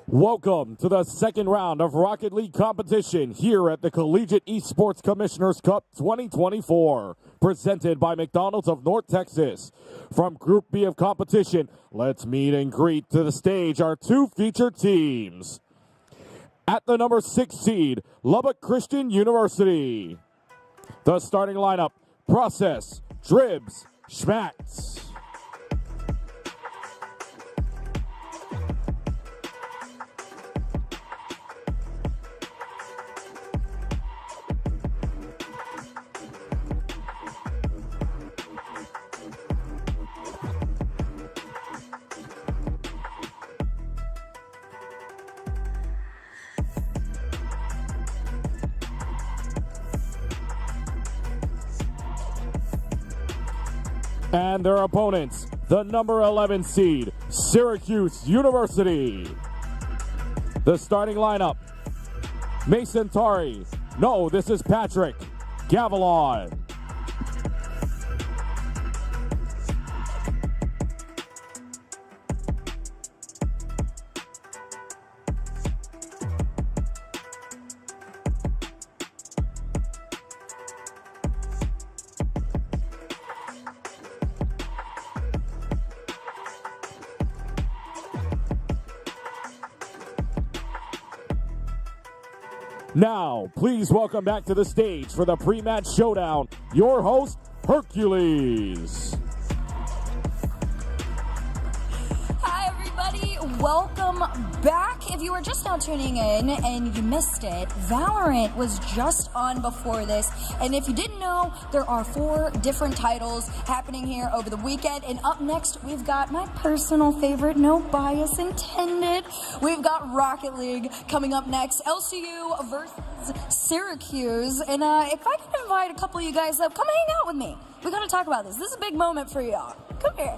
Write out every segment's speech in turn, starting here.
Welcome to the second round of Rocket League competition here at the Collegiate Esports Commissioners Cup 2024, presented by McDonald's of North Texas. From Group B of competition, let's meet and greet to the stage our two featured teams. At the number 6 seed, Lubbock Christian University. The starting lineup, Process, Dribs, Schmatz. And their opponents, the number 11 seed, Syracuse University. The starting lineup, Mason Tari. No, this is Patrick Gavilon. Now, please welcome back to the stage for the pre-match showdown, your host, Hercules. Hi, everybody. Welcome back. If you were just now tuning in and you missed it, Valorant was just on before this. And if you didn't know, there are 4 different titles happening here over the weekend. And up next, we've got my personal favorite, no bias intended. We've got Rocket League coming up next. LCU versus Syracuse. And if I can invite a couple of you guys up, come hang out with me. We got to talk about this. This is a big moment for y'all. Come here.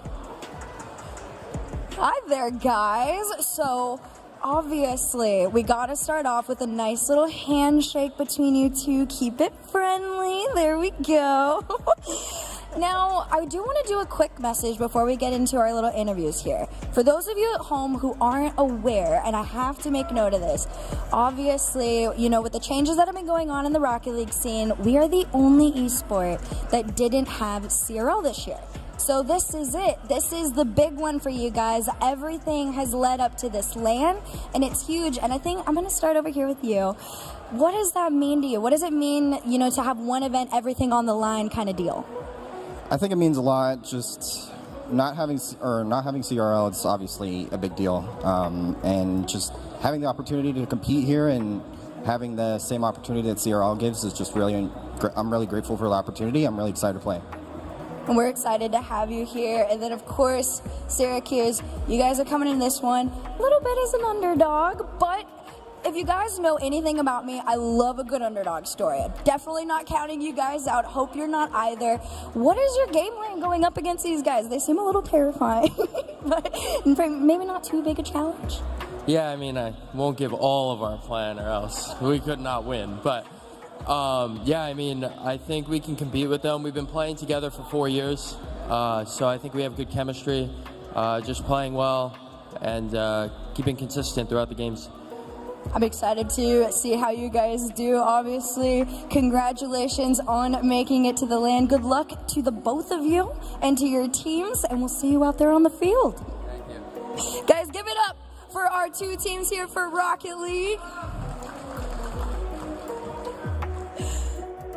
Hi there, guys. So, obviously, we gotta start off with a nice little handshake between you two. Keep it friendly. There we go. Now, I do want to do a quick message before we get into our little interviews here. For those of you at home who aren't aware, and I have to make note of this, obviously, you know, with the changes that have been going on in the Rocket League scene, we are the only esport that didn't have CRL this year. So this is it. This is the big one for you guys. Everything has led up to this LAN, and it's huge. And I think I'm going to start over here with you. What does that mean to you? What does it mean, you know, to have one event, everything on the line kind of deal? I think it means a lot. Just not having CRL, it's obviously a big deal. And just having the opportunity to compete here and having the same opportunity that CRL gives is just really, I'm really grateful for the opportunity. I'm really excited to play. And we're excited to have you here. And then, of course, Syracuse, you guys are coming in this one a little bit as an underdog. But if you guys know anything about me, I love a good underdog story. I'm definitely not counting you guys out. Hope you're not either. What is your game plan going up against these guys? They seem a little terrifying, but maybe not too big a challenge. Yeah, I mean, I won't give all of our plan or else we could not win. But yeah, I mean, I think we can compete with them. We've been playing together for 4 years, so I think we have good chemistry, just playing well and keeping consistent throughout the games. I'm excited to see how you guys do. Obviously, congratulations on making it to the LAN. Good luck to the both of you and to your teams, and we'll see you out there on the field. Thank you. Guys, give it up for our 2 teams here for Rocket League.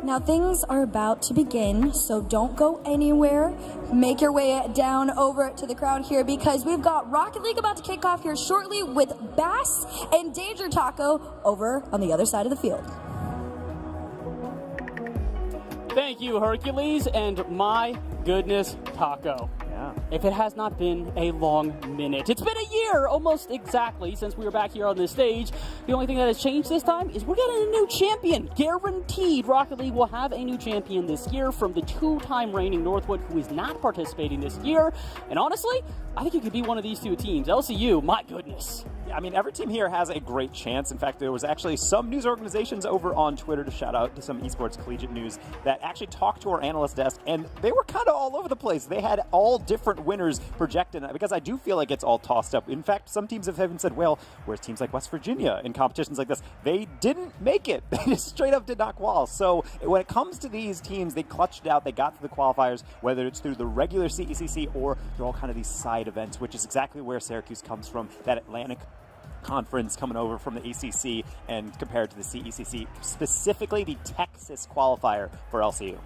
Now things are about to begin, so don't go anywhere. Make your way down over to the crowd here because we've got Rocket League about to kick off here shortly with Bass and Danger Taco over on the other side of the field. Thank you, Hercules, and my goodness, Taco. Yeah. If it has not been a long minute. It's been a year, almost exactly, since we were back here on this stage. The only thing that has changed this time is we're getting a new champion. Guaranteed, Rocket League will have a new champion this year from the 2-time reigning Northwood, who is not participating this year. And honestly, I think it could be one of these 2 teams. LCU, my goodness. I mean, every team here has a great chance. In fact, there was actually some news organizations over on Twitter, to shout out to some esports collegiate news, that actually talked to our analyst desk, and they were kind of all over the place. They had all different winners projected, because I do feel like it's all tossed up. In fact, some teams have even said, well, where's teams like West Virginia in competitions like this? They didn't make it. They just straight up did not qualify. So when it comes to these teams, they clutched out, they got to the qualifiers, whether it's through the regular CECC or through all kind of these side events, which is exactly where Syracuse comes from, that Atlantic Conference coming over from the ACC and compared to the CECC, specifically the Texas qualifier for LCU.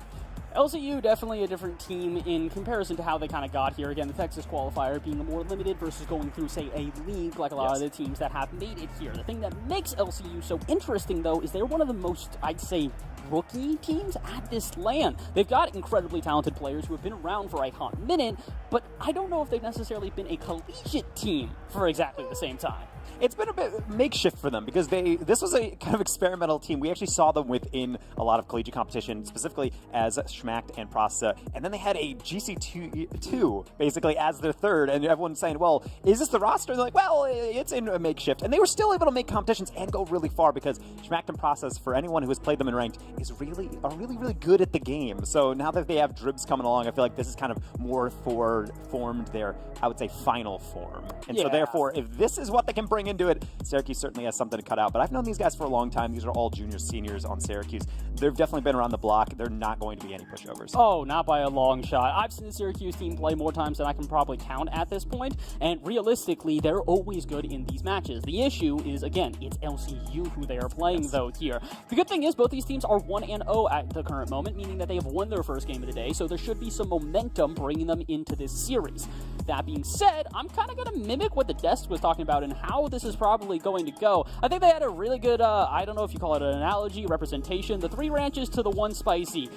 LCU definitely a different team in comparison to how they kind of got here. Again, the Texas qualifier being more limited versus going through, say, a league like a lot of the teams that have made it here. The thing that makes LCU so interesting, though, is they're one of the most, I'd say, rookie teams at this LAN. They've got incredibly talented players who have been around for a hot minute, but I don't know if they've necessarily been a collegiate team for exactly the same time. It's been a bit makeshift for them because this was a kind of experimental team. We actually saw them within a lot of collegiate competition, specifically as Schmacht and Prosta, and then they had a GC2 basically as their third, and everyone's saying, well, is this the roster? And they're like, well, it's in a makeshift, and they were still able to make competitions and go really far because Schmacht and Prosta, for anyone who has played them in ranked, are really good at the game. So now that they have Dribs coming along, I feel like this is kind of more formed their, I would say, final form. And so therefore, if this is what they can bring into it, Syracuse certainly has something to cut out. But I've known these guys for a long time. These are all juniors, seniors on Syracuse. They've definitely been around the block. They're not going to be any pushovers. Oh, not by a long shot. I've seen the Syracuse team play more times than I can probably count at this point, and realistically, they're always good in these matches. The issue is, again, it's LCU who they are playing, though, here. The good thing is both these teams are 1-0 at the current moment, meaning that they have won their first game of the day, so there should be some momentum bringing them into this series. That being said, I'm kind of going to mimic what the desk was talking about and how this is probably going to go. I think they had a really good, I don't know if you call it an analogy, representation, the 3 ranches to the 1 spicy.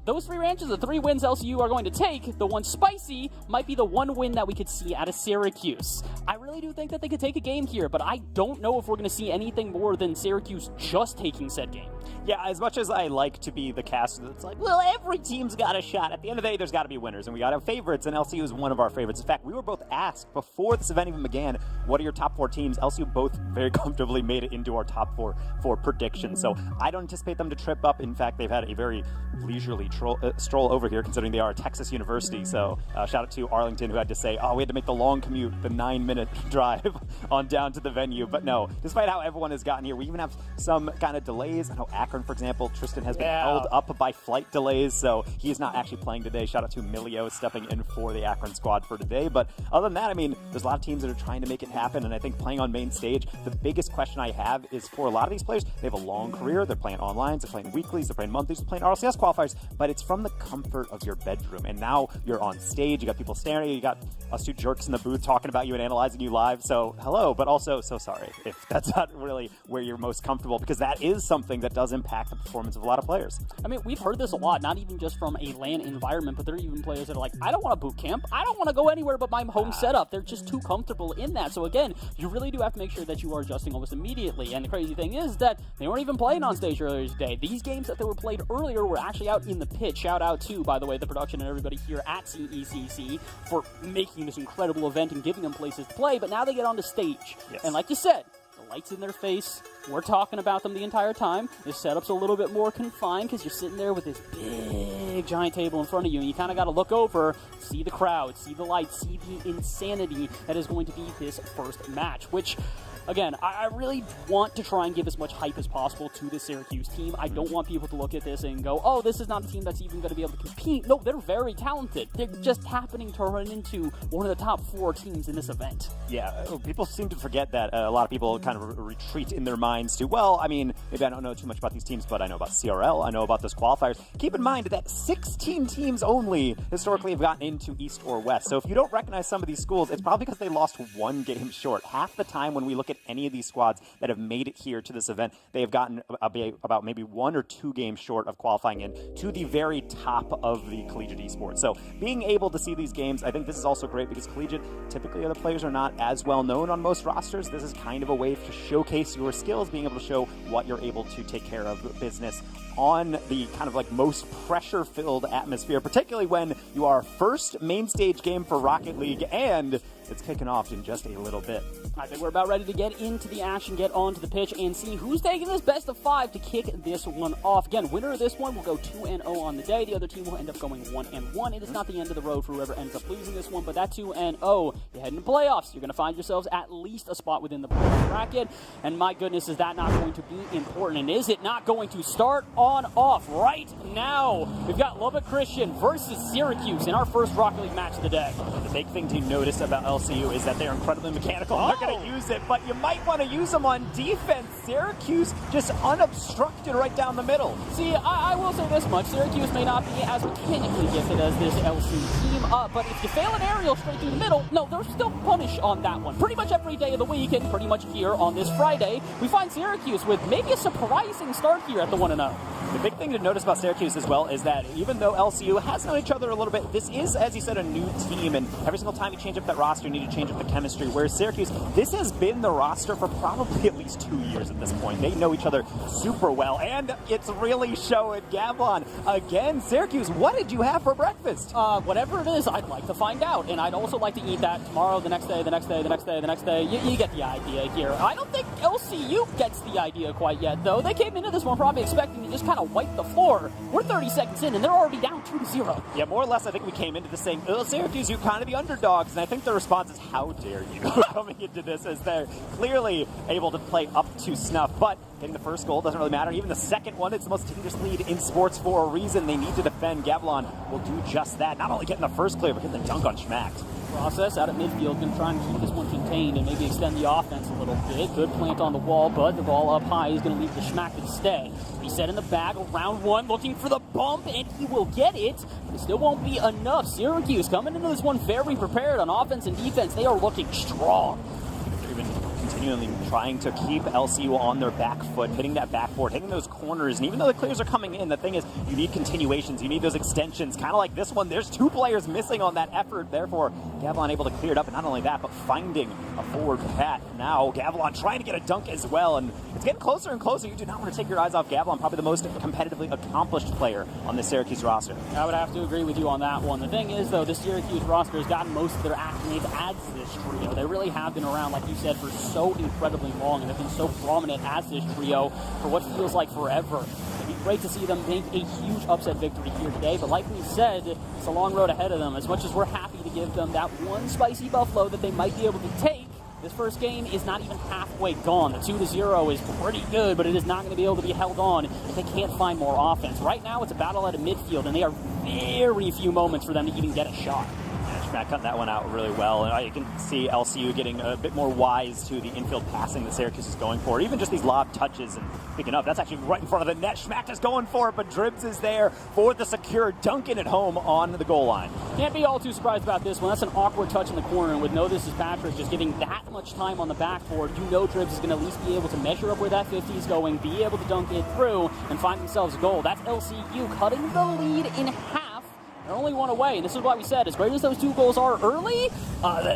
Those 3 ranches, the 3 wins LCU are going to take, the 1 spicy might be the 1 win that we could see out of Syracuse. I really do think that they could take a game here, but I don't know if we're going to see anything more than Syracuse just taking said game. Yeah, as much as I like to be the cast that's like, well, every team's got a shot. At the end of the day, there's got to be winners, and we got to have favorites, and LCU is one of our favorites. In fact, we were both asked before this event even began, what are your top 4 teams? LCU both very comfortably made it into our top 4 for predictions, so I don't anticipate them to trip up. In fact, they've had a very leisurely stroll over here, considering they are a Texas university, so shout out to Arlington, who had to say, oh, we had to make the long commute, the 9-minute drive on down to the venue. But no, despite how everyone has gotten here, we even have some kind of delays. I know Akron, for example, Tristan has been held up by flight delays, so he is not actually playing today. Shout out to Emilio stepping in for the Akron squad for today. But other than that, I mean, there's a lot of teams that are trying to make it happen, and I think playing on main stage, the biggest question I have is for a lot of these players, they have a long career, they're playing online, they're playing weeklies, they're playing monthlies, they're playing RLCS qualifiers, but it's from the comfort of your bedroom. And now you're on stage, you got people staring at you, you got us 2 jerks in the booth talking about you and analyzing you live, so hello, but also so sorry if that's not really where you're most comfortable, because that is something that does impact the performance of a lot of players. I mean, we've heard this a lot, not even just from a LAN environment, but there are even players that are like, I don't want to boot camp, I don't want to go anywhere but my home setup. They're just too comfortable in that. So again, you really do have to make sure that you are adjusting almost immediately. And the crazy thing is that they weren't even playing on stage earlier today. These games that they were played earlier were actually out in the pit. Shout out to, by the way, the production and everybody here at CECC for making this incredible event and giving them places to play. But now they get on the stage. Yes. And like you said, the lights in their face, we're talking about them the entire time. The setup's a little bit more confined because you're sitting there with this big giant table in front of you, and you kind of got to look over, see the crowd, see the lights, see the insanity that is going to be this first match, which, again, I really want to try and give as much hype as possible to the Syracuse team. I don't want people to look at this and go, oh, this is not a team that's even going to be able to compete. No, they're very talented. They're just happening to run into one of the top 4 teams in this event. Yeah, people seem to forget that. A lot of people kind of retreat in their minds to, well, I mean, maybe I don't know too much about these teams, but I know about CRL, I know about those qualifiers. Keep in mind that 16 teams only historically have gotten into East or West. So if you don't recognize some of these schools, it's probably because they lost 1 game short. Half the time when we look at any of these squads that have made it here to this event, they have gotten about maybe 1 or 2 games short of qualifying in to the very top of the collegiate esports. So being able to see these games, I think this is also great because collegiate, typically the players are not as well known on most rosters. This is kind of a way to showcase your skills, being able to show what you're able to take care of business on the kind of like most pressure-filled atmosphere, particularly when you are first main stage game for Rocket League and it's kicking off in just a little bit. I think we're about ready to get into the action, get onto the pitch, and see who's taking this best of 5 to kick this one off. Again, winner of this one will go 2-0 on the day. The other team will end up going 1-1. It is not the end of the road for whoever ends up losing this one, but that 2-0, you head into playoffs. You're going to find yourselves at least a spot within the playoff bracket, and my goodness, is that not going to be important? And is it not going to start on off right now? We've got Lubbock Christian versus Syracuse in our first Rocket League match of the day. The big thing to notice about LCU is that they're incredibly mechanical. They're going to use it, but you might want to use them on defense. Syracuse just unobstructed right down the middle. See, I will say this much. Syracuse may not be as mechanically gifted as this LCU team, but if you fail an aerial straight through the middle, no, they're still punished on that one. Pretty much every day of the week, and pretty much here on this Friday, we find Syracuse with maybe a surprising start here at the 1-0. The big thing to notice about Syracuse as well is that even though LCU has known each other a little bit, this is, as you said, a new team, and every single time you change up that roster, you need to change up the chemistry, whereas Syracuse, this has been the roster for probably at least 2 years at this point. They know each other super well, and it's really showing. Gavlon, again, Syracuse, what did you have for breakfast? Whatever it is, I'd like to find out, and I'd also like to eat that tomorrow, the next day, the next day, the next day, the next day. You get the idea here. I don't think LCU gets the idea quite yet, though. They came into this one probably expecting to just kind of wipe the floor. We're 30 seconds in, and they're already down 2-0. Yeah, more or less, I think we came into this saying, Syracuse, you're kind of the underdogs, and I think the response is, how dare you, coming into this, as they're clearly able to play up to snuff, but getting the first goal doesn't really matter. Even the second one, it's the most dangerous lead in sports for a reason. They need to defend. Gavlon will do just that. Not only getting the first clear, but getting the dunk on Schmack. Process out at midfield, going to try and keep this one contained and maybe extend the offense a little bit. Good plant on the wall, but the ball up high is going to leave the Schmack to stay. Reset in the bag, round one, looking for the bump, and he will get it, but it still won't be enough. Syracuse coming into this one very prepared on offense and defense. They are looking strong. Even continually trying to keep LCU on their back foot, hitting that backboard, hitting those corners, and even though the clears are coming in, the thing is, you need continuations, you need those extensions, kind of like this one. There's 2 players missing on that effort, therefore Gavlon able to clear it up, and not only that, but finding a forward path. Now Gavlon trying to get a dunk as well, and it's getting closer and closer. You do not want to take your eyes off Gavlon, probably the most competitively accomplished player on the Syracuse roster. I would have to agree with you on that one. The thing is, though, the Syracuse roster has gotten most of their accolades as this trio. They really have been around, like you said, for so incredibly long, and have been so prominent as this trio for what feels like forever. It'd be great to see them make a huge upset victory here today, but like we said, it's a long road ahead of them. As much as we're happy to give them that one spicy buffalo that they might be able to take, this first game is not even halfway gone. The 2-0 is pretty good, but it is not going to be able to be held on if they can't find more offense. Right now, it's a battle at a midfield, and they are very few moments for them to even get a shot. Schmack cutting that one out really well, and you can see LCU getting a bit more wise to the infield passing that Syracuse is going for. Even just these lob touches and picking up, that's actually right in front of the net. Schmack is going for it, but Dribs is there for the secure dunking it home on the goal line. Can't be all too surprised about this one. That's an awkward touch in the corner, and with no this is Patrick just giving that much time on the backboard, you know Dribs is going to at least be able to measure up where that 50 is going, be able to dunk it through, and find themselves a goal. That's LCU cutting the lead in half. They're only one away, and this is why we said, as great as those 2 goals are early,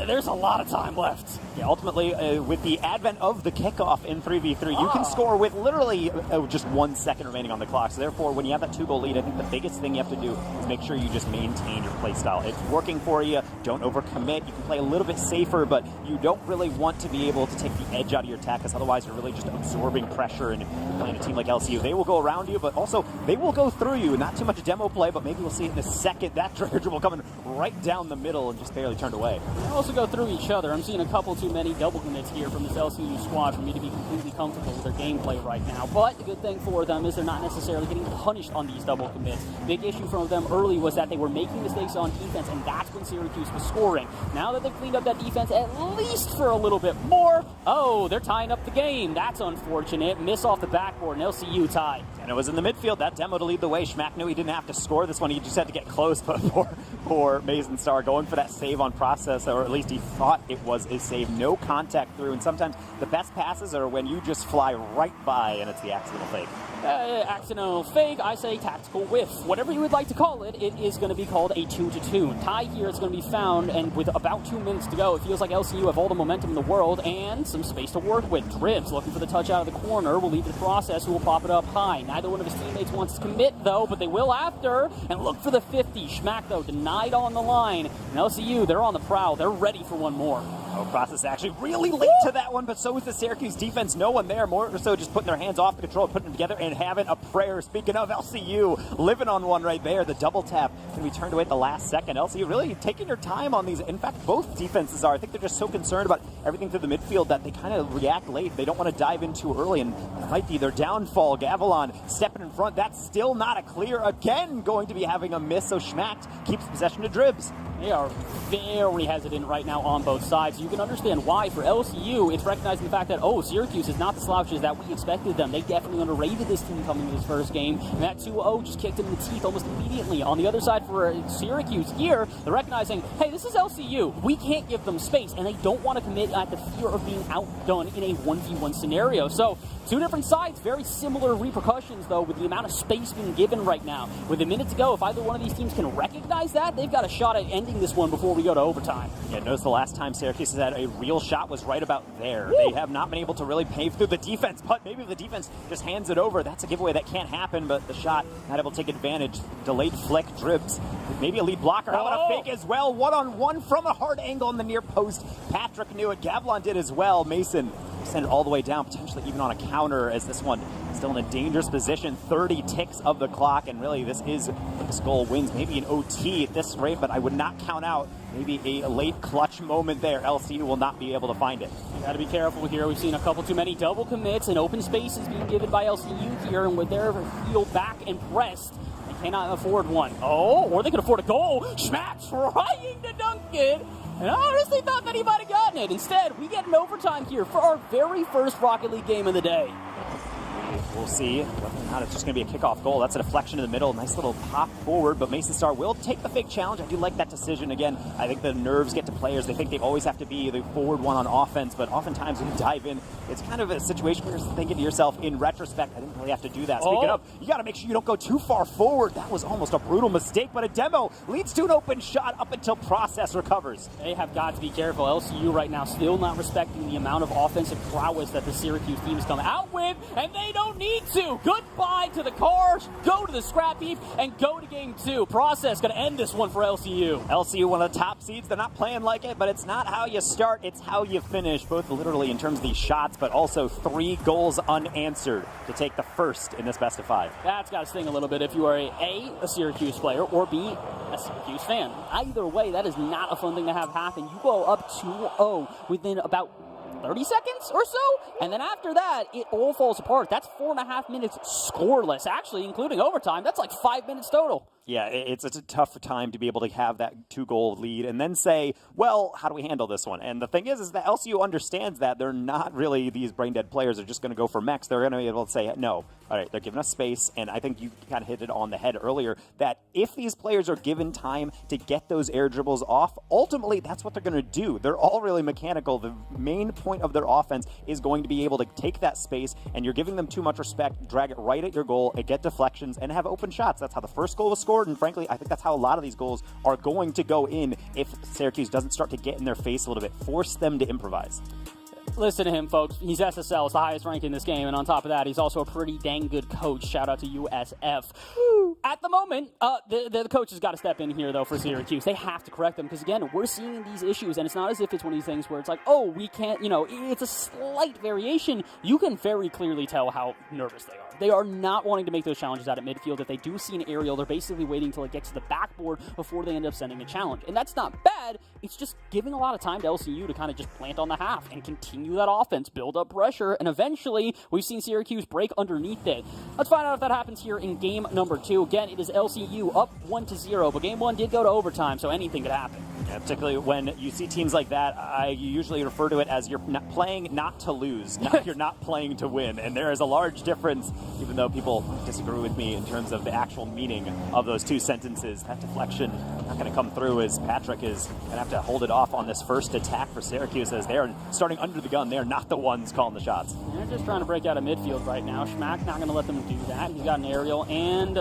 there's a lot of time left. Yeah, ultimately, with the advent of the kickoff in 3v3, you can score with literally just 1 second remaining on the clock. So therefore, when you have that 2-goal lead, I think the biggest thing you have to do is make sure you just maintain your play style. It's working for you. Don't overcommit. You can play a little bit safer, but you don't really want to be able to take the edge out of your attack, because otherwise you're really just absorbing pressure, and you're playing a team like LCU. They will go around you, but also they will go through you. Not too much demo play, but maybe we'll see it in a second. That trigger dribble coming right down the middle and just barely turned away. They also go through each other. I'm seeing a couple too many double commits here from this LCU squad for me to be completely comfortable with their gameplay right now. But the good thing for them is they're not necessarily getting punished on these double commits. Big issue from them early was that they were making mistakes on defense, and that's when Syracuse was scoring. Now that they've cleaned up that defense at least for a little bit more, they're tying up the game. That's unfortunate. Miss off the backboard, and LCU tied. And it was in the midfield, that demo to lead the way. Schmack knew he didn't have to score this one. He just had to get close, but poor Mason Star going for that save on process, or at least he thought it was a save. No contact through, and sometimes the best passes are when you just fly right by and it's the accidental fake. Accidental fake, I say tactical whiff. Whatever you would like to call it, it is going to be called a 2-2. Tie here is going to be found, and with about 2 minutes to go, it feels like LCU have all the momentum in the world and some space to work with. Dribs looking for the touch out of the corner, will leave the process, who will pop it up high. Neither one of his teammates wants to commit, though, but they will after, and look for the 50. Schmack, though, denied on the line. And LCU, they're on the prowl. They're ready for one more. Oh, Process actually really late to that one, but so is the Syracuse defense. No one there. More so just putting their hands off the control, putting them together, and having a prayer. Speaking of LCU, living on one right there. The double tap can be turned away at the last second. LCU really taking your time on these. In fact, both defenses are. I think they're just so concerned about everything through the midfield that they kind of react late. They don't want to dive in too early, and it might be their downfall. Gavilan stepping in front. That's still not a clear. Again, going to be having a miss, so Schmacht keeps possession to Dribs. They are very hesitant right now on both sides. You can understand why. For LCU, it's recognizing the fact that, Syracuse is not the slouches that we expected them. They definitely underrated this team coming to this first game, and that 2-0 just kicked them in the teeth almost immediately. On the other side for Syracuse here, they're recognizing, hey, this is LCU. We can't give them space, and they don't want to commit at the fear of being outdone in a 1v1 scenario. So, two different sides, very similar repercussions, though, with the amount of space being given right now. With a minute to go, if either one of these teams can recognize that, they've got a shot at ending this one before we go to overtime. Yeah, notice the last time Syracuse has had a real shot was right about there. Woo! They have not been able to really pave through the defense, but maybe if the defense just hands it over, that's a giveaway that can't happen, but the shot not able to take advantage. Delayed flick, Dribs. Maybe a lead blocker. How about a fake as well? One-on-one from a hard angle in the near post. Patrick knew it. Gavilan did as well. Mason send it all the way down, potentially even on a counter, as this one still in a dangerous position. 30 ticks of the clock, and really this goal wins maybe an OT at this rate, but I would not count out maybe a late clutch moment there. LCU will not be able to find it. You got to be careful here. We've seen a couple too many double commits and open spaces being given by LCU here, and with their heel back and pressed, they cannot afford one. Or they can afford a goal. Schmack trying to dunk it. And I honestly thought that he might have gotten it. Instead, we get an overtime here for our very first Rocket League game of the day. We'll see whether or not it's just going to be a kickoff goal. That's a deflection in the middle. Nice little pop forward, but Mason Star will take the fake challenge. I do like that decision. Again, I think the nerves get to players. They think they always have to be the forward one on offense, but oftentimes when you dive in, it's kind of a situation where you're thinking to yourself, in retrospect, I didn't really have to do that. Speaking of, you got to make sure you don't go too far forward. That was almost a brutal mistake, but a demo leads to an open shot up until Process recovers. They have got to be careful. LCU right now still not respecting the amount of offensive prowess that the Syracuse team has come out with, and they don't need to. Goodbye to the cars, go to the scrap heap, and go to game 2. Process going to end this one for LCU. LCU, one of the top seeds. They're not playing like it, but it's not how you start, it's how you finish, both literally in terms of these shots, but also 3 goals unanswered to take the first in this best of 5. That's got to sting a little bit if you are a Syracuse player, or B, a Syracuse fan. Either way, that is not a fun thing to have happen. You go up 2-0 within about 30 seconds or so, and then after that, it all falls apart. That's 4.5 minutes scoreless, actually, including overtime. That's like 5 minutes total. Yeah, it's a tough time to be able to have that 2-goal lead and then say, well, how do we handle this one? And the thing is that LCU understands that they're not really these brain-dead players. They're just going to go for mechs. They're going to be able to say, no, all right, they're giving us space. And I think you kind of hit it on the head earlier, that if these players are given time to get those air dribbles off, ultimately, that's what they're going to do. They're all really mechanical. The main point of their offense is going to be able to take that space, and you're giving them too much respect, drag it right at your goal, and get deflections, and have open shots. That's how the first goal was scored. And frankly, I think that's how a lot of these goals are going to go in if Syracuse doesn't start to get in their face a little bit, force them to improvise. Listen to him, folks. He's SSL. It's the highest rank in this game. And on top of that, he's also a pretty dang good coach. Shout out to USF. At the moment, the coach has got to step in here, though, for Syracuse. They have to correct them because, again, we're seeing these issues. And it's not as if it's one of these things where it's like, we can't, it's a slight variation. You can very clearly tell how nervous they are. They are not wanting to make those challenges out at midfield. If they do see an aerial, they're basically waiting until it gets to the backboard before they end up sending a challenge. And that's not bad. It's just giving a lot of time to LCU to kind of just plant on the half and continue that offense, build up pressure, and eventually we've seen Syracuse break underneath it. Let's find out if that happens here in game number 2. Again, it is LCU up 1-0, but game 1 did go to overtime, so anything could happen. Yeah, particularly when you see teams like that, I usually refer to it as you're playing not to lose. You're not playing to win. And there is a large difference, even though people disagree with me in terms of the actual meaning of those two sentences. That deflection not going to come through, as Patrick is going to have to hold it off on this first attack for Syracuse, as they're starting under the gun. They're not the ones calling the shots. They're just trying to break out of midfield right now. Schmack not going to let them do that. He's got an aerial, and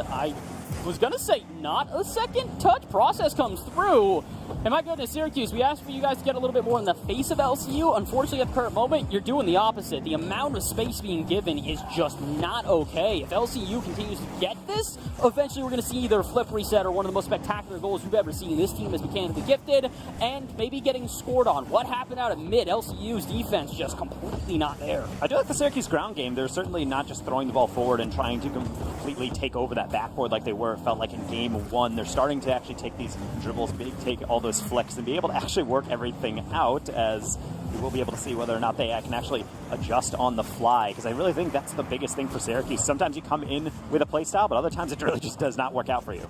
was going to say not a second touch. Process comes through. And my goodness, Syracuse, we asked for you guys to get a little bit more in the face of LCU. Unfortunately, at the current moment, you're doing the opposite. The amount of space being given is just not okay. If LCU continues to get this, eventually we're going to see either a flip reset or one of the most spectacular goals you've ever seen. This team is mechanically gifted and maybe getting scored on. What happened out of mid? LCU's defense just completely not there. I do like the Syracuse ground game. They're certainly not just throwing the ball forward and trying to completely take over that backboard like they were. It felt like in game one. They're starting to actually take these dribbles, take all those flicks, and be able to actually work everything out, as we will be able to see whether or not they can actually adjust on the fly, because I really think that's the biggest thing for Syracuse. Sometimes you come in with a play style, but other times it really just does not work out for you.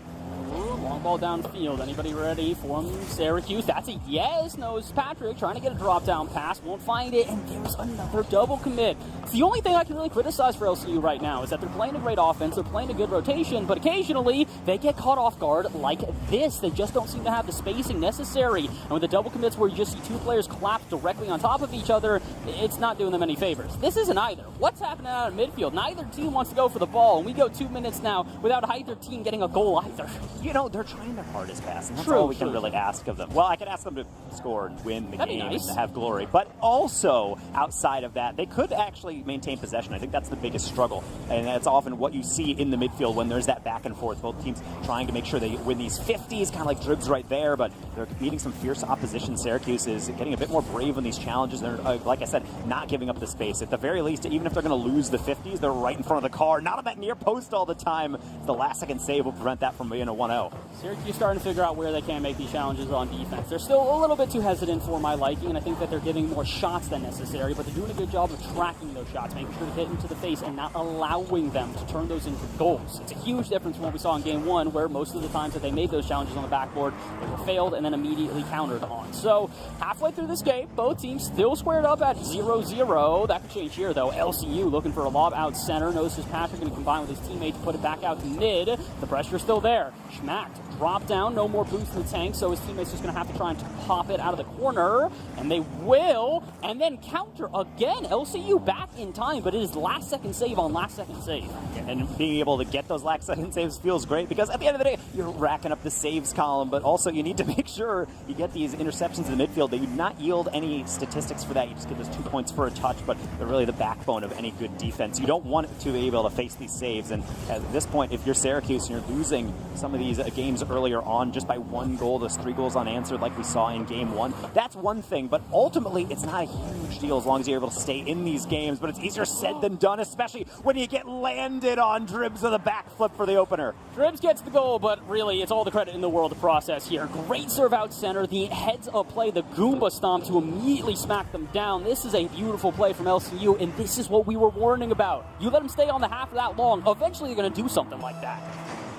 Long ball downfield. Anybody ready for Syracuse? That's a yes. Knows Patrick trying to get a drop down pass. Won't find it. And there's another double commit. It's the only thing I can really criticize for LCU right now is that they're playing a great offense. They're playing a good rotation, but occasionally they get caught off guard like this. They just don't seem to have the spacing necessary. And with the double commits where you just see two players collapse directly on top of each other, it's not doing them any favors. This isn't either. What's happening out of midfield? Neither team wants to go for the ball, and we go 2 minutes now without either team getting a goal either. You know, they're trying their hardest, pass, and that's all we can really ask of them. Well, I could ask them to score and win the game and have glory, but also outside of that, they could actually maintain possession. I think that's the biggest struggle, and that's often what you see in the midfield when there's that back and forth. Both teams trying to make sure they win these 50s, kind of like Dribs right there, but they're meeting some fierce opposition. Syracuse is getting a bit more brave in these challenges. They're, like I said, not giving up the space. At the very least, even if they're going to lose the 50s, they're right in front of the car, not on that near post all the time. The last-second save will prevent that from being a 1-0. Syracuse starting to figure out where they can make these challenges on defense. They're still a little bit too hesitant for my liking, and I think that they're giving more shots than necessary, but they're doing a good job of tracking those shots, making sure to hit into the face and not allowing them to turn those into goals. It's a huge difference from what we saw in game one, where most of the times that they made those challenges on the backboard, they were failed and then immediately countered on. So halfway through this game, both teams still squared up at 0-0. That could change here, though. LCU looking for a lob out center. Notices Patrick going to combine with his teammate to put it back out to mid. The pressure's still there. Schmacked. Drop down. No more boost in the tank, so his teammate's just going to have to try and pop it out of the corner. And they will. And then counter again. LCU back in time, but it is last-second save on last-second save. And being able to get those last-second saves feels great, because at the end of the day, you're racking up the saves column, but also you need to make sure you get these interceptions in the midfield. They do not yield any statistics for that. You just get those 2 points for a touch, but they're really the backbone of any good defense. You don't want to be able to face these saves, and at this point, if you're Syracuse and you're losing some of these games earlier on just by 1 goal, those 3 goals unanswered like we saw in game one, that's one thing, but ultimately it's not a huge deal as long as you're able to stay in these games, but it's easier said than done, especially when you get landed on Dribs of the backflip for the opener. Dribs gets the goal, but really it's all the credit in the world to Process here. Great serve out center, the heads up play, the Goomba stomp to immediately smack them down. This is a beautiful play from LCU, and this is what we were warning about. You let them stay on the half for that long, eventually you're going to do something like that.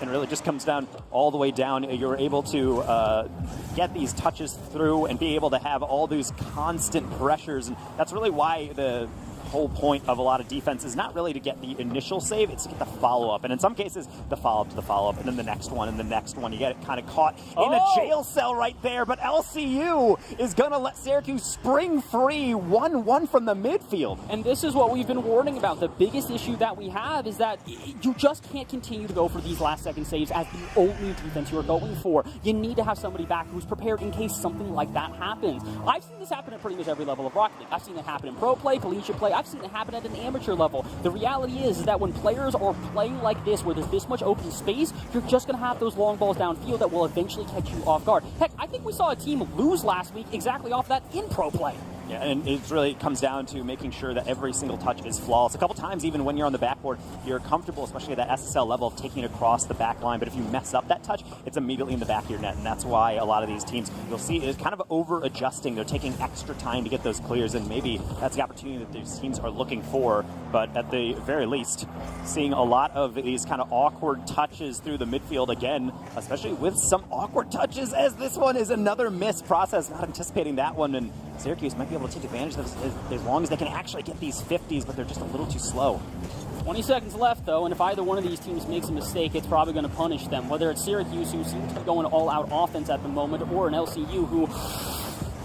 And really just comes down all the way down. You're able to get these touches through and be able to have all these constant pressures. And that's really why the whole point of a lot of defense is not really to get the initial save, it's to get the follow-up. And in some cases, the follow-up to the follow-up, and then the next one, and the next one. You get it kind of caught in a jail cell right there, but LCU is going to let Syracuse spring free 1-1 from the midfield. And this is what we've been warning about. The biggest issue that we have is that you just can't continue to go for these last-second saves as the only defense you're going for. You need to have somebody back who's prepared in case something like that happens. I've seen this happen at pretty much every level of Rocket League. I've seen it happen in pro play, collegiate play. I've seen it happen at an amateur level. The reality is that when players are playing like this, where there's this much open space, you're just going to have those long balls downfield that will eventually catch you off guard. Heck, I think we saw a team lose last week exactly off that in pro play. Yeah, and it really comes down to making sure that every single touch is flawless. A couple times, even when you're on the backboard, you're comfortable, especially at that SSL level, of taking it across the back line. But if you mess up that touch, it's immediately in the back of your net. And that's why a lot of these teams, you'll see, is kind of over-adjusting. They're taking extra time to get those clears, and maybe that's the opportunity that these teams are looking for. But at the very least, seeing a lot of these kind of awkward touches through the midfield again, especially with some awkward touches, as this one is another missed Process, not anticipating that one. And Syracuse might be able to take advantage of this as long as they can actually get these 50s, but they're just a little too slow. 20 seconds left, though, and if either one of these teams makes a mistake, it's probably going to punish them. Whether it's Syracuse, who seems to be going all-out offense at the moment, or an LCU who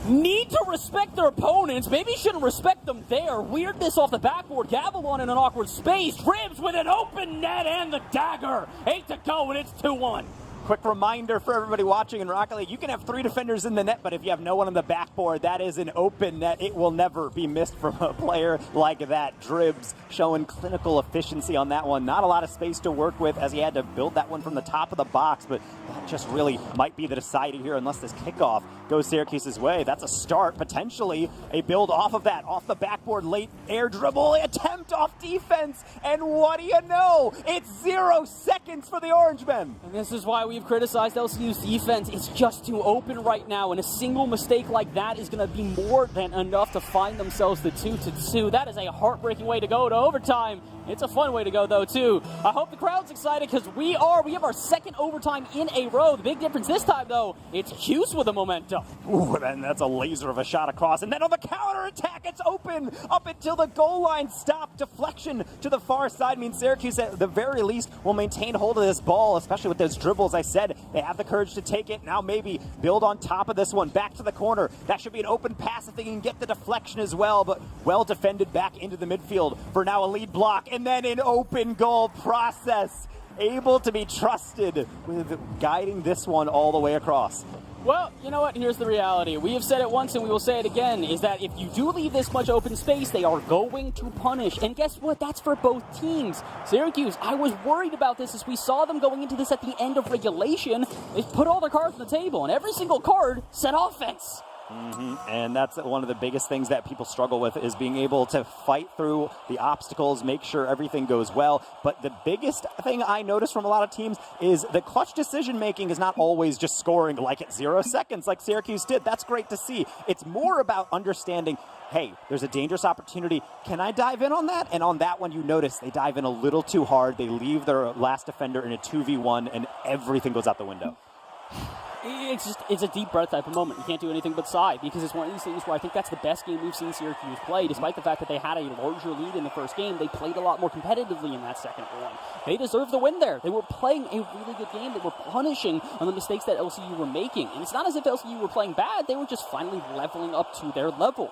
need to respect their opponents. Maybe shouldn't respect them there. Weirdness off the backboard. Gavilon in an awkward space. Dribs with an open net and the dagger. 8 to go, and it's 2-1. Quick reminder for everybody watching in Rocket League, you can have 3 defenders in the net, but if you have no one on the backboard, that is an open net. It will never be missed from a player like that. Dribs showing clinical efficiency on that one. Not a lot of space to work with as he had to build that one from the top of the box, but that just really might be the decider here unless this kickoff goes Syracuse's way. That's a start, potentially a build off of that. Off the backboard, late air dribble, attempt off defense, and what do you know? It's 0 seconds for the Orange Men. And this is why we've criticized LCU's defense. It's just too open right now, and a single mistake like that is going to be more than enough to find themselves the 2-2. That is a heartbreaking way to go to overtime. It's a fun way to go, though, too. I hope the crowd's excited because we have our second overtime in a row. The big difference this time, though, it's Hughes with the momentum. Ooh, and that's a laser of a shot across. And then on the counter attack, it's open up until the goal line stop. Deflection to the far side means Syracuse, at the very least, will maintain hold of this ball, especially with those dribbles. I said they have the courage to take it. Now maybe build on top of this one. Back to the corner. That should be an open pass if they can get the deflection as well, but well defended back into the midfield for now a lead block. And then an open goal process. Able to be trusted with guiding this one all the way across. Well, you know what? Here's the reality. We have said it once and we will say it again, is that if you do leave this much open space, they are going to punish. And guess what? That's for both teams. Syracuse, I was worried about this as we saw them going into this at the end of regulation. They put all their cards on the table, and every single card said offense. And that's one of the biggest things that people struggle with is being able to fight through the obstacles, make sure everything goes well. But the biggest thing I notice from a lot of teams is the clutch decision making is not always just scoring like at 0 seconds like Syracuse did. That's great to see. It's more about understanding, hey, there's a dangerous opportunity. Can I dive in on that? And on that one, you notice they dive in a little too hard. They leave their last defender in a 2v1 and everything goes out the window. It's a deep breath type of moment. You can't do anything but sigh because it's one of these things where I think that's the best game we've seen Syracuse play. Despite the fact that they had a larger lead in the first game, they played a lot more competitively in that second one. They deserved the win there. They were playing a really good game. They were punishing on the mistakes that LCU were making. And it's not as if LCU were playing bad. They were just finally leveling up to their level.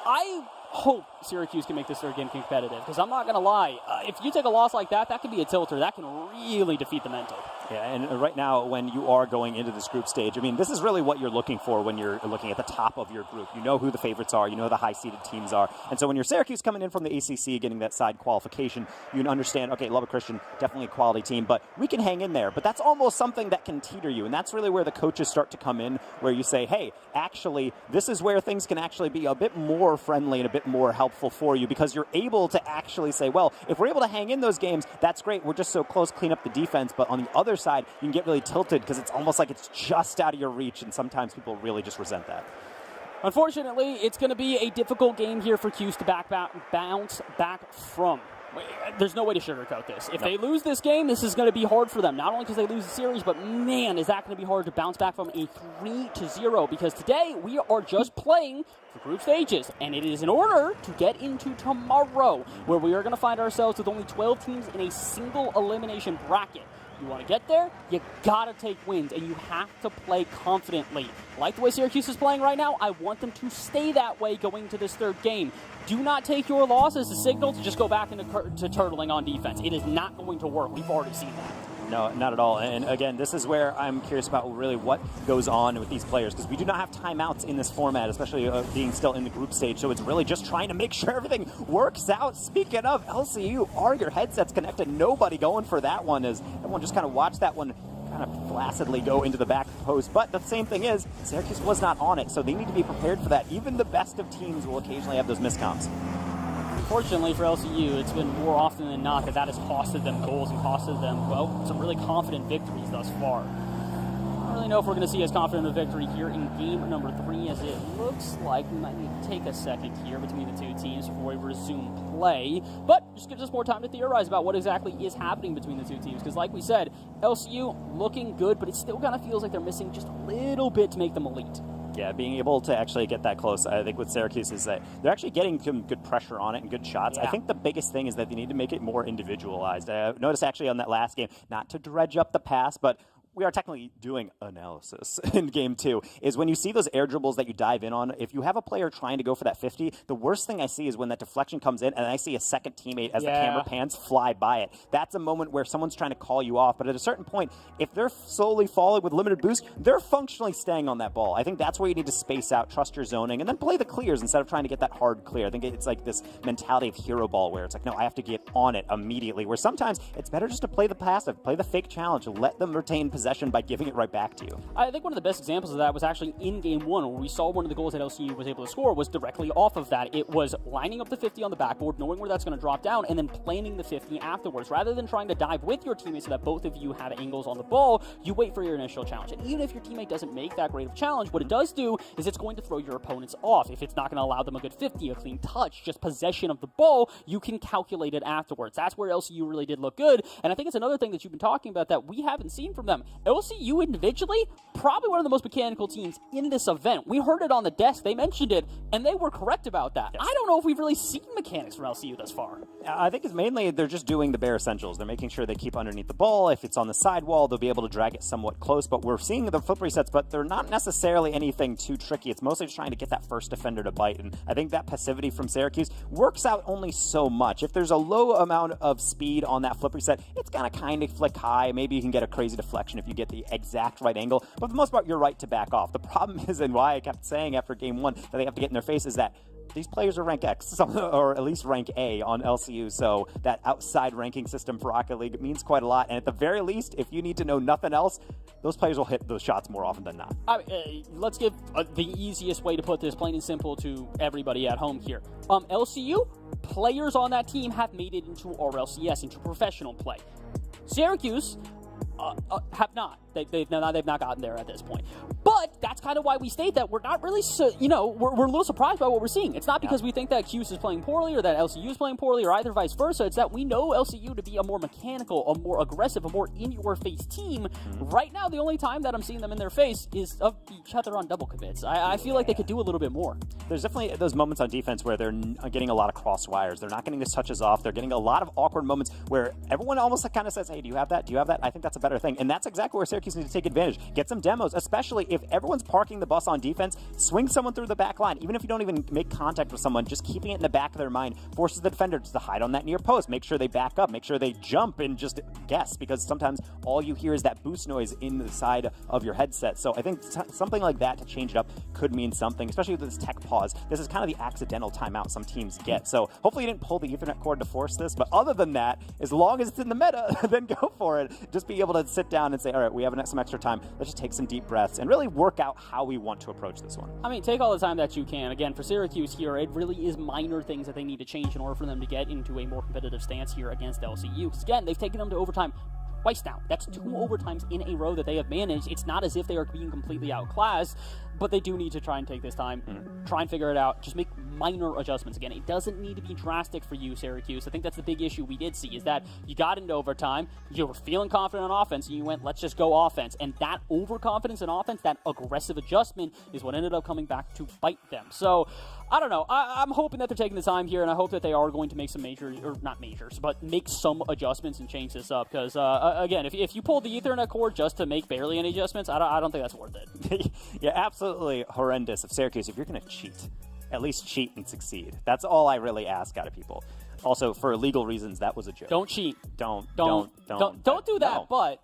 I hope Syracuse can make this third game competitive because I'm not going to lie. If you take a loss like that, that could be a tilter. That can really defeat the mental. Yeah, and right now when you are going into this group stage, I mean, this is really what you're looking for when you're looking at the top of your group. You know who the favorites are. You know who the high-seeded teams are. And so when you're Syracuse coming in from the ACC, getting that side qualification, you can understand, okay, Lubbock Christian, definitely a quality team, but we can hang in there. But that's almost something that can teeter you, and that's really where the coaches start to come in, where you say, hey, actually, this is where things can actually be a bit more friendly and a bit more helpful for you because you're able to actually say, well, if we're able to hang in those games, that's great. We're just so close, clean up the defense. But on the other side, you can get really tilted because it's almost like it's just out of your reach, and sometimes people really just resent that. Unfortunately, it's going to be a difficult game here for Cuse to bounce back from. There's no way to sugarcoat this. If they lose this game, this is going to be hard for them. Not only because they lose the series, but man, is that going to be hard to bounce back from a 3-0. Because today we are just playing for group stages, and it is in order to get into tomorrow, where we are going to find ourselves with only 12 teams in a single elimination bracket. You want to get there, you got to take wins, and you have to play confidently. Like the way Syracuse is playing right now, I want them to stay that way going into this third game. Do not take your loss as a signal to just go back into turtling on defense. It is not going to work. We've already seen that. No, not at all. And again, this is where I'm curious about really what goes on with these players, because we do not have timeouts in this format, especially being still in the group stage. So it's really just trying to make sure everything works out. Speaking of LCU, are your headsets connected? Nobody going for that one, as everyone just kind of watched that one kind of flaccidly go into the back post. But the same thing is, Syracuse was not on it, so they need to be prepared for that. Even the best of teams will occasionally have those miscoms. Unfortunately for LCU, it's been more often than not that has costed them goals and costed them, well, some really confident victories thus far. I don't really know if we're going to see as confident a victory here in game number 3, as it looks like we might need to take a second here between the two teams before we resume play. But just gives us more time to theorize about what exactly is happening between the two teams. Because like we said, LCU looking good, but it still kind of feels like they're missing just a little bit to make them elite. Yeah, being able to actually get that close, I think with Syracuse is that they're actually getting some good pressure on it and good shots. Yeah. I think the biggest thing is that they need to make it more individualized. Notice actually on that last game, not to dredge up the past, but we are technically doing analysis in game 2, is when you see those air dribbles that you dive in on, if you have a player trying to go for that 50, the worst thing I see is when that deflection comes in and I see a second teammate as the camera pans fly by it. That's a moment where someone's trying to call you off, but at a certain point, if they're slowly falling with limited boost, they're functionally staying on that ball. I think that's where you need to space out, trust your zoning, and then play the clears instead of trying to get that hard clear. I think it's like this mentality of hero ball where it's like, no, I have to get on it immediately, where sometimes it's better just to play the passive, play the fake challenge, let them retain possession by giving it right back to you. I think one of the best examples of that was actually in game 1, where we saw one of the goals that LCU was able to score was directly off of that. It was lining up the 50 on the backboard, knowing where that's going to drop down, and then planning the 50 afterwards. Rather than trying to dive with your teammates so that both of you have angles on the ball, you wait for your initial challenge. And even if your teammate doesn't make that great of a challenge, what it does do is it's going to throw your opponents off. If it's not going to allow them a good 50, a clean touch, just possession of the ball, you can calculate it afterwards. That's where LCU really did look good, and I think it's another thing that you've been talking about that we haven't seen from them. LCU individually, probably one of the most mechanical teams in this event. We heard it on the desk, they mentioned it, and they were correct about that. I don't know if we've really seen mechanics from LCU thus far. I think it's mainly they're just doing the bare essentials. They're making sure they keep underneath the ball. If it's on the sidewall, they'll be able to drag it somewhat close, but we're seeing the flip resets, but they're not necessarily anything too tricky. It's mostly just trying to get that first defender to bite, and I think that passivity from Syracuse works out only so much. If there's a low amount of speed on that flip reset, it's going to kind of flick high. Maybe you can get a crazy deflection if you get the exact right angle, but for the most part, you're right to back off. The problem is, and why I kept saying after game 1 that they have to get in their face, is that these players are rank X, or at least rank A on LCU, so that outside ranking system for Rocket League means quite a lot, and at the very least, if you need to know nothing else, those players will hit those shots more often than not. Let's give the easiest way to put this, plain and simple, to everybody at home here. LCU, players on that team have made it into RLCS, into professional play. Syracuse have not. They've not gotten there at this point. But that's kind of why we state that we're not really, we're a little surprised by what we're seeing. It's not because we think that Cuse is playing poorly or that LCU is playing poorly or either vice versa. It's that we know LCU to be a more mechanical, a more aggressive, a more in-your-face team. Right now, the only time that I'm seeing them in their face is of each other on double commits. I feel like they could do a little bit more. There's definitely those moments on defense where they're getting a lot of cross wires. They're not getting these touches off. They're getting a lot of awkward moments where everyone almost kind of says, hey, do you have that? Do you have that? I think that's a better thing. And that's exactly where Syracuse needs to take advantage. Get some demos, especially if everyone's parking the bus on defense. Swing someone through the back line. Even if you don't even make contact with someone, just keeping it in the back of their mind forces the defender to hide on that near post. Make sure they back up. Make sure they jump and just guess, because sometimes all you hear is that boost noise in the side of your headset. So I think something like that to change it up could mean something, especially with this tech pause. This is kind of the accidental timeout some teams get. So hopefully you didn't pull the Ethernet cord to force this, but other than that, as long as it's in the meta, then go for it. Just be able to sit down and say, all right, we have some extra time. Let's just take some deep breaths and really work out how we want to approach this one. I mean, take all the time that you can. Again, for Syracuse here, it really is minor things that they need to change in order for them to get into a more competitive stance here against LCU. Because again, they've taken them to overtime twice now. That's 2 overtimes in a row that they have managed. It's not as if they are being completely outclassed, but they do need to try and take this time, try and figure it out, just make minor adjustments. Again, it doesn't need to be drastic for you, Syracuse. I think that's the big issue we did see, is that you got into overtime, you were feeling confident on offense, and you went, let's just go offense. And that overconfidence in offense, that aggressive adjustment, is what ended up coming back to bite them. So, I don't know. I'm hoping that they're taking the time here, and I hope that they are going to make some make some adjustments and change this up. Because, again, if you pull the Ethernet cord just to make barely any adjustments, I don't think that's worth it. Yeah, absolutely horrendous of Syracuse. If you're going to cheat, at least cheat and succeed. That's all I really ask out of people. Also, for legal reasons, that was a joke. Don't cheat. Don't do that. No.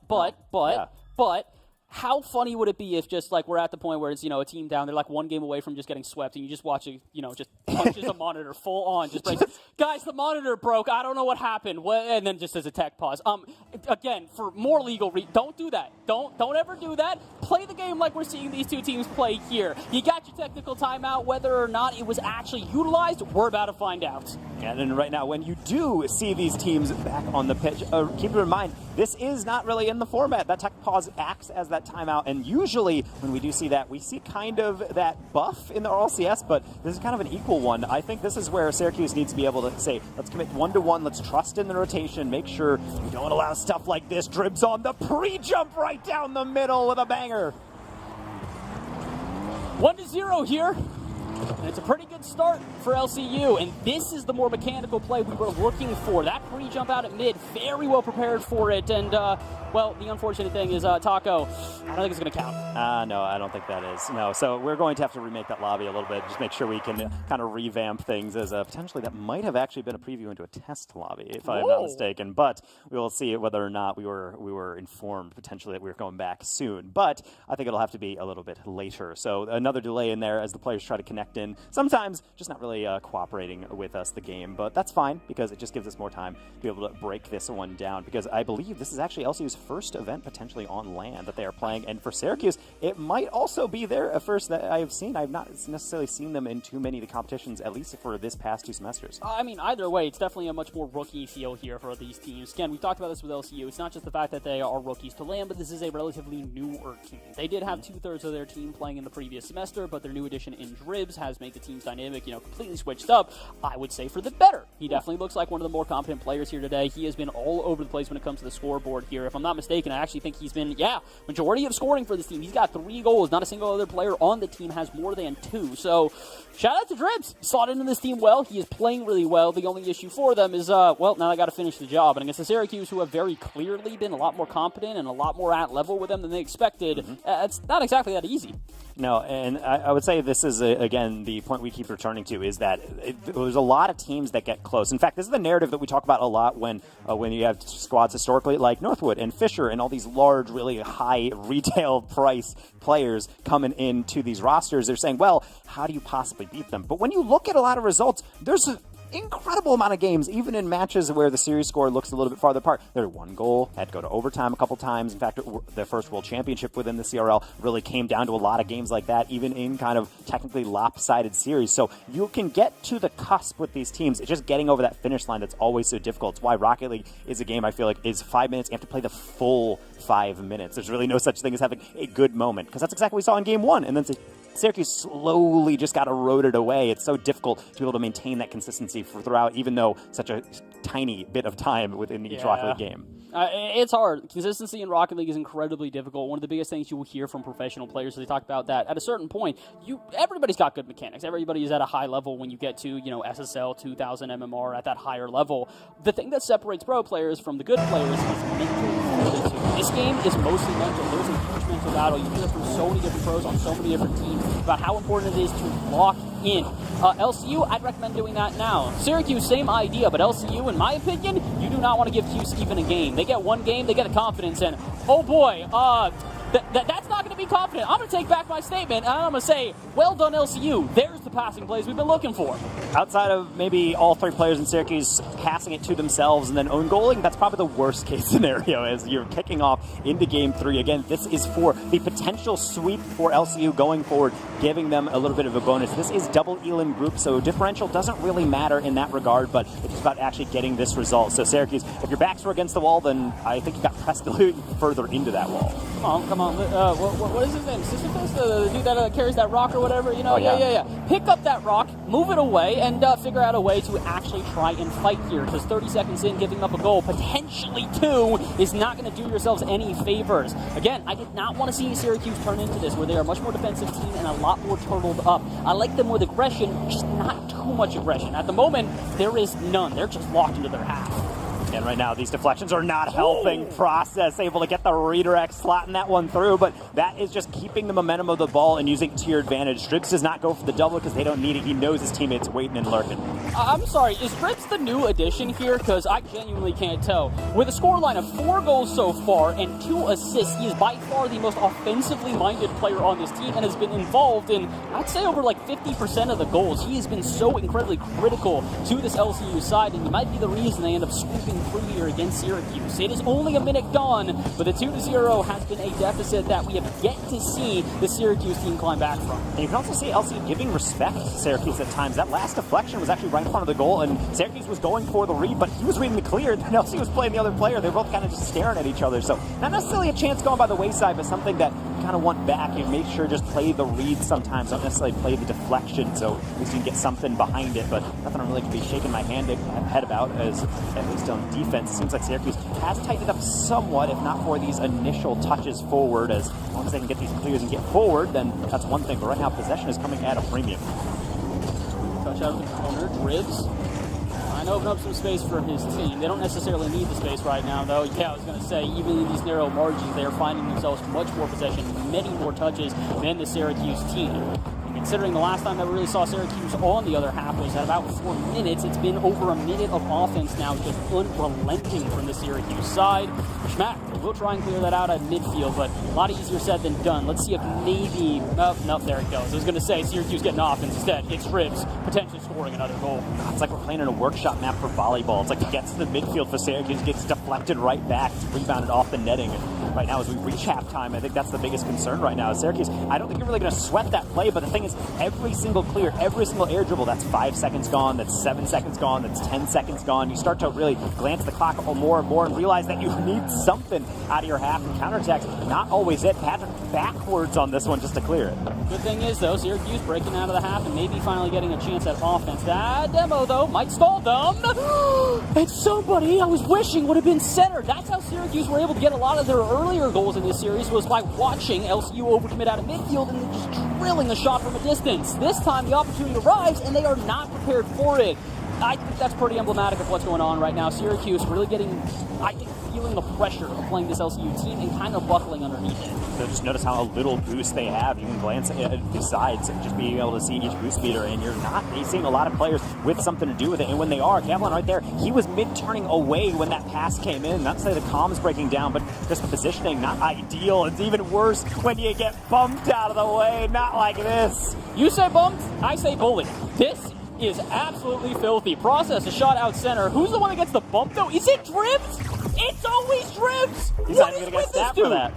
But how funny would it be if just like we're at the point where it's a team down, they're like 1 game away from just getting swept, and you just watch it, just punches a monitor full on, just breaks. Guys, the monitor broke. I don't know what happened. And then just as a tech pause. Again, for more legal don't do that. Don't ever do that. Play the game like we're seeing these two teams play here. You got your technical timeout. Whether or not it was actually utilized, we're about to find out. And then right now, when you do see these teams back on the pitch, keep in mind, this is not really in the format. That tech pause acts as that timeout, and usually when we do see that, we see kind of that buff in the RLCS, but this is kind of an equal one. I think this is where Syracuse needs to be able to say, let's commit 1-to-1, let's trust in the rotation, make sure we don't allow stuff like this. Dribs on the pre-jump right down the middle with a banger. 1-0 here. And it's a pretty good start for LCU, and this is the more mechanical play we were looking for. That pre-jump out at mid, very well prepared for it, and, well, the unfortunate thing is, Taco, I don't think it's going to count. No, I don't think that is. No, so we're going to have to remake that lobby a little bit, just make sure we can kind of revamp things as potentially that might have actually been a preview into a test lobby, if I'm not mistaken. But we will see whether or not we were informed potentially that we were going back soon. But I think it'll have to be a little bit later. So another delay in there as the players try to connect in. Sometimes just not really cooperating with us, the game. But that's fine because it just gives us more time to be able to break this one down. Because I believe this is actually LCU's first event potentially on land that they are playing. And for Syracuse, it might also be their first that I have seen. I've not necessarily seen them in too many of the competitions, at least for this past 2 semesters. I mean, either way, it's definitely a much more rookie feel here for these teams. Again, we've talked about this with LCU. It's not just the fact that they are rookies to land, but this is a relatively newer team. They did have 2/3 of their team playing in the previous semester, but their new addition in Dribs has made the team's dynamic, completely switched up. I would say for the better. He definitely looks like one of the more competent players here today. He has been all over the place when it comes to the scoreboard here. If I'm not mistaken, I actually think he's been, majority of scoring for this team. He's got 3 goals. Not a single other player on the team has more than 2. So, shout out to Dribs. He slotted into this team well. He is playing really well. The only issue for them is, now they got to finish the job. And against the Syracuse, who have very clearly been a lot more competent and a lot more at level with them than they expected, it's not exactly that easy. No, and I would say this is, again, the point we keep returning to is that there's a lot of teams that get close. In fact, this is the narrative that we talk about a lot when you have squads historically like Northwood and Fisher and all these large, really high retail price players coming into these rosters. They're saying, well, how do you possibly beat them? But when you look at a lot of results, there's a incredible amount of games, even in matches where the series score looks a little bit farther apart. There's 1 goal, had to go to overtime a couple times. In fact, the first World Championship within the CRL really came down to a lot of games like that, even in kind of technically lopsided series. So you can get to the cusp with these teams. It's just getting over that finish line that's always so difficult. It's why Rocket League is a game I feel like is 5 minutes. You have to play the full 5 minutes. There's really no such thing as having a good moment, because that's exactly what we saw in Game 1. And then Syracuse slowly just got eroded away. It's so difficult to be able to maintain that consistency throughout, even though such a tiny bit of time within each Rocket League game. It's hard. Consistency in Rocket League is incredibly difficult. One of the biggest things you will hear from professional players, they talk about that at a certain point, everybody's got good mechanics. Everybody is at a high level when you get to, SSL, 2000 MMR at that higher level. The thing that separates pro players from the good players is mental fortitude. This game is mostly mental. There's a huge mental battle. You hear it from so many different pros on so many different teams about how important it is to lock in. LCU, I'd recommend doing that now. Syracuse, same idea, but LCU, in my opinion, you do not want to give Hughes even a game. They get 1 game, they get the confidence, and oh boy, that's not going to be confident. I'm going to take back my statement, and I'm going to say, well done, LCU. There's the passing plays we've been looking for. Outside of maybe all 3 players in Syracuse passing it to themselves and then own goaling, that's probably the worst case scenario as you're kicking off into Game 3. Again, this is for the potential sweep for LCU going forward, giving them a little bit of a bonus. This is double Elam group, so differential doesn't really matter in that regard, but it's about actually getting this result. So Syracuse, if your backs were against the wall, then I think you got pressed a little further into that wall. Come on. What is his name? Sisyphus? The dude that carries that rock or whatever? Yeah. Pick up that rock, move it away, and figure out a way to actually try and fight here. Because 30 seconds in, giving up a goal, potentially 2, is not going to do yourselves any favors. Again, I did not want to see Syracuse turn into this, where they are a much more defensive team and a lot more turtled up. I like them with aggression, just not too much aggression. At the moment, there is none. They're just locked into their half. And right now, these deflections are not helping Process, able to get the redirect, slotting that one through, but that is just keeping the momentum of the ball and using it to your advantage. Dribs does not go for the double because they don't need it. He knows his teammates waiting and lurking. I'm sorry, is Dribs the new addition here? Because I genuinely can't tell. With a scoreline of 4 goals so far and 2 assists, he is by far the most offensively minded player on this team and has been involved in, I'd say, over like 50% of the goals. He has been so incredibly critical to this LCU side, and he might be the reason they end up scooping through here against Syracuse. It is only a minute gone, but the 2-0 has been a deficit that we have yet to see the Syracuse team climb back from. And you can also see LCU giving respect to Syracuse at times. That last deflection was actually right in front of the goal, and Syracuse was going for the read, but he was reading the clear, and LCU was playing the other player. They were both kind of just staring at each other. So not necessarily a chance going by the wayside, but something that you kind of want back. You make sure just play the read sometimes, don't necessarily play the deflection, so at least you can get something behind it. But nothing I'm really going to be shaking my head about, as at least on defense, it seems like Syracuse has tightened up somewhat, if not for these initial touches forward. As long as they can get these clears and get forward, then that's one thing. But right now, possession is coming at a premium. Touch out of the corner, Dribs. Trying to open up some space for his team. They don't necessarily need the space right now, though. Yeah, I was going to say, even in these narrow margins, they are finding themselves much more possession, many more touches than the Syracuse team. And considering the last time that we really saw Syracuse on the other half was at about 4 minutes, it's been over a minute of offense now, just unrelenting from the Syracuse side. Schmack will try and clear that out at midfield, but a lot easier said than done. Let's see if maybe... Oh, no, there it goes. I was going to say Syracuse getting offense instead. It's Dribs potentially scoring another goal. It's like we're playing in a workshop map for volleyball. It's like it gets to the midfield for Syracuse, gets deflected right back, it's rebounded off the netting. And right now, as we reach halftime, I think that's the biggest concern right now. Syracuse, I don't think you're really going to sweat that play, but the thing is, every single clear, every single air dribble, that's 5 seconds gone, that's 7 seconds gone, that's 10 seconds gone. You start to really glance at the clock more and more and realize that you need something out of your half, and counterattacks, not always it. Patrick backwards on this one just to clear it. Good thing is, though, Syracuse breaking out of the half and maybe finally getting a chance at offense. That demo, though, might stall them. And somebody I was wishing would have been centered. That's how Syracuse were able to get a lot of their earlier goals in this series, was by watching LCU overcommit out of midfield and then just drilling a shot from a distance. This time the opportunity arrives and they are not prepared for it. I think that's pretty emblematic of what's going on right now. Syracuse really getting, I think, feeling the pressure of playing this LCU team and kind of buckling underneath it. So just notice how little boost they have. You can glance at the sides and just being able to see each boost meter, and you're not seeing a lot of players with something to do with it. And when they are, Gavlon right there, he was mid-turning away when that pass came in. Not to say the comm's breaking down, but just the positioning, not ideal. It's even worse when you get bumped out of the way, not like this. You say bumped, I say bullied. This is absolutely filthy. Process a shot out center. Who's the one that gets the bump, though? Is it Dribs? It's always Dribs! He's not even going to get snapped for that.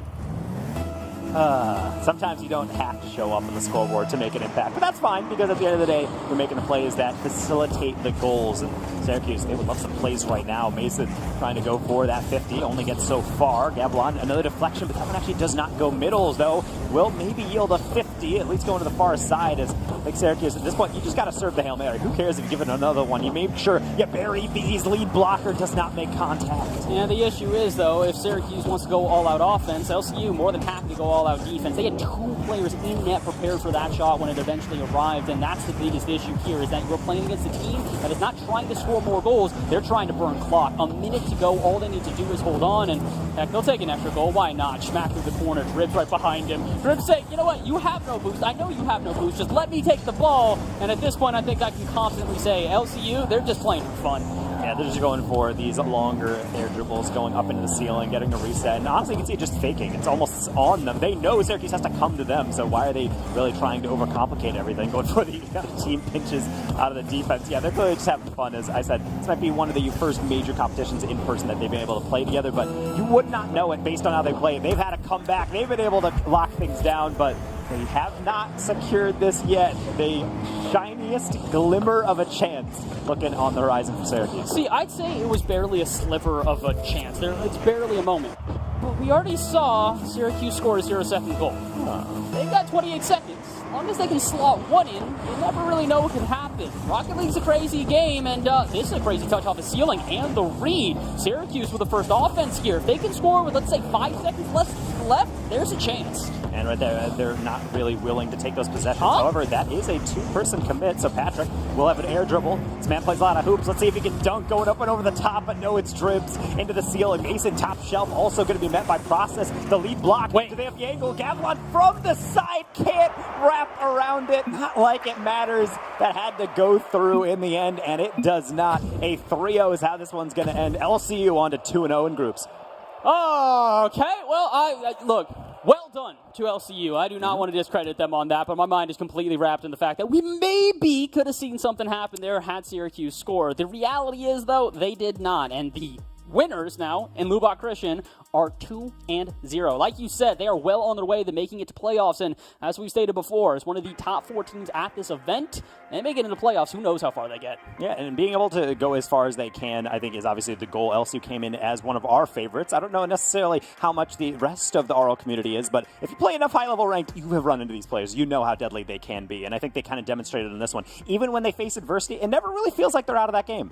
Sometimes you don't have to show up on the scoreboard to make an impact, but that's fine, because at the end of the day, you're making the plays that facilitate the goals. And Syracuse, they would love some plays right now. Mason trying to go for that 50, only gets so far. Gavlon, another deflection, but that one actually does not go middles, though. Will maybe yield a 50, at least going to the far side. As like Syracuse, at this point, you just got to serve the Hail Mary. Who cares if you give it another one? You make sure you bury B's lead blocker does not make contact. Yeah, the issue is, though, if Syracuse wants to go all-out offense, LCU more than happy to go all-out defense. They had 2 players in net prepared for that shot when it eventually arrived, and that's the biggest issue here, is that you're playing against a team that is not trying to score more goals. They're trying to burn clock. A minute to go, all they need to do is hold on, and heck, they'll take an extra goal. Why not? Smack through the corner, Dribs right behind him. Dribs say, you know what, you have no boost. I know you have no boost. Just let me take the ball. And at this point, I think I can confidently say LCU, they're just playing for fun. Yeah, they're just going for these longer air dribbles, going up into the ceiling, getting a reset. And honestly, you can see it just faking. It's almost on them. They know Syracuse has to come to them, so why are they really trying to overcomplicate everything, going for the team pinches out of the defense? Yeah, they're clearly just having fun. As I said, this might be one of the first major competitions in person that they've been able to play together, but you would not know it based on how they play. They've had to come back. They've been able to lock things down, but they have not secured this yet. The shiniest glimmer of a chance looking on the horizon for Syracuse. See, I'd say it was barely a sliver of a chance. It's barely a moment. But we already saw Syracuse score a 0-second goal. They've got 28 seconds. As long as they can slot one in, you never really know what can happen. Rocket League's a crazy game, and this is a crazy touch off the ceiling and the read. Syracuse with the first offense here. If they can score with, let's say, 5 seconds left, there's a chance. And right there, they're not really willing to take those possessions. However, that is a 2-person commit, so Patrick will have an air dribble. This man plays a lot of hoops. Let's see if he can dunk going up and over the top, but no, it's Dribs into the ceiling. Mason top shelf, also going to be met by Process. The lead block. Wait. Do they have the angle? Gavlon from the side, can't wrap around it. Not like it matters. That had to go through in the end, and it does not. A 3-0 is how this one's going to end. LCU on to 2-0 in groups. Oh, okay. Well, I look, well done to LCU. I do not want to discredit them on that, but my mind is completely wrapped in the fact that we maybe could have seen something happen there had Syracuse scored. The reality is, though, they did not, and the winners now in Lubbock Christian are 2-0. Like you said, they are well on their way to making it to playoffs, and as we stated before, as one of the top 4 teams at this event, and they get into playoffs, who knows how far they get. Yeah, and being able to go as far as they can, I think, is obviously the goal. LSU came in as one of our favorites. I don't know necessarily how much the rest of the RL community is, but if you play enough high-level ranked, you have run into these players. You know how deadly they can be, and I think they kind of demonstrated in this one. Even when they face adversity, it never really feels like they're out of that game.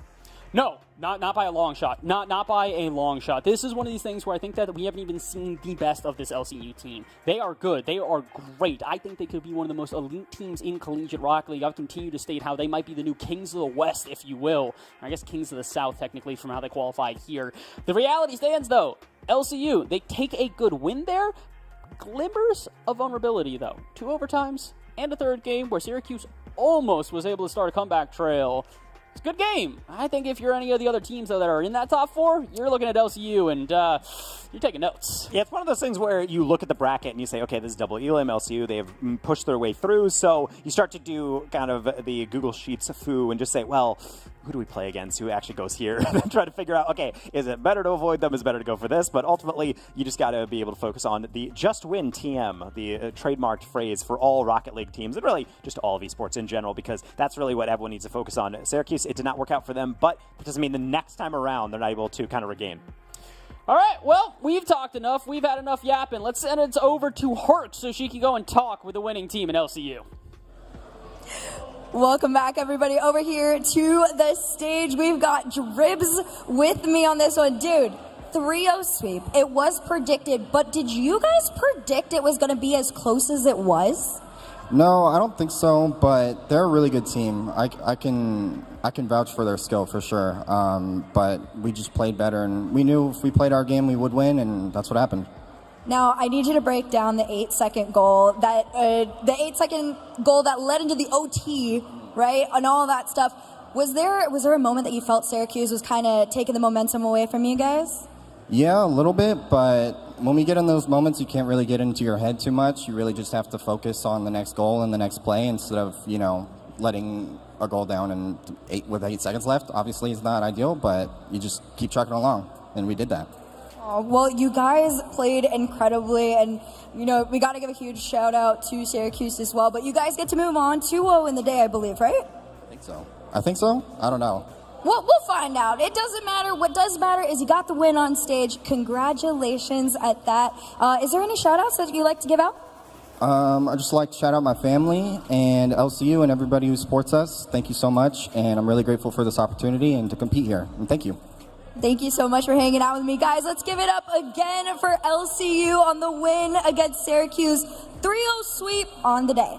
No, not by a long shot. Not by a long shot. This is one of these things where I think that we haven't even seen the best of this LCU team. They are good. They are great. I think they could be one of the most elite teams in Collegiate Rocket League. I've continued to state how they might be the new Kings of the West, if you will. Or I guess Kings of the South, technically, from how they qualified here. The reality stands, though. LCU, they take a good win there. Glimmers of vulnerability, though. 2 overtimes and a third game where Syracuse almost was able to start a comeback trail. It's a good game. I think if you're any of the other teams, though, that are in that top 4, you're looking at LCU and you're taking notes. Yeah, it's one of those things where you look at the bracket and you say, okay, this is double elim, LCU. They have pushed their way through. So you start to do kind of the Google Sheets foo and just say, well, who do we play against? Who actually goes here? And then try to figure out, okay, is it better to avoid them? Is it better to go for this? But ultimately, you just got to be able to focus on the just win TM, the trademarked phrase for all Rocket League teams, and really just all of esports in general, because that's really what everyone needs to focus on. Syracuse, it did not work out for them, but it doesn't mean the next time around they're not able to kind of regain. All right, well, we've talked enough. We've had enough yapping. Let's send it over to Herc so she can go and talk with the winning team in LCU. Welcome back, everybody, over here to the stage. We've got Dribs with me on this one. Dude, 3-0 sweep. It was predicted, but did you guys predict it was going to be as close as it was? No, I don't think so, but they're a really good team. I can vouch for their skill for sure, but we just played better, and we knew if we played our game, we would win, and that's what happened. Now, I need you to break down the 8-second goal, that the 8-second goal that led into the OT, right, and all that stuff. Was there a moment that you felt Syracuse was kind of taking the momentum away from you guys? Yeah, a little bit, but when we get in those moments, you can't really get into your head too much. You really just have to focus on the next goal and the next play instead of, letting a goal down with 8 seconds left. Obviously, it's not ideal, but you just keep trucking along, and we did that. Well, you guys played incredibly, and, we got to give a huge shout-out to Syracuse as well. But you guys get to move on 2-0 in the day, I believe, right? I think so. I don't know. Well, we'll find out. It doesn't matter. What does matter is you got the win on stage. Congratulations at that. Is there any shout-outs that you'd like to give out? I'd just like to shout out my family and LCU and everybody who supports us. Thank you so much, and I'm really grateful for this opportunity and to compete here. And thank you. Thank you so much for hanging out with me, guys. Let's give it up again for LCU on the win against Syracuse. 3-0 sweep on the day.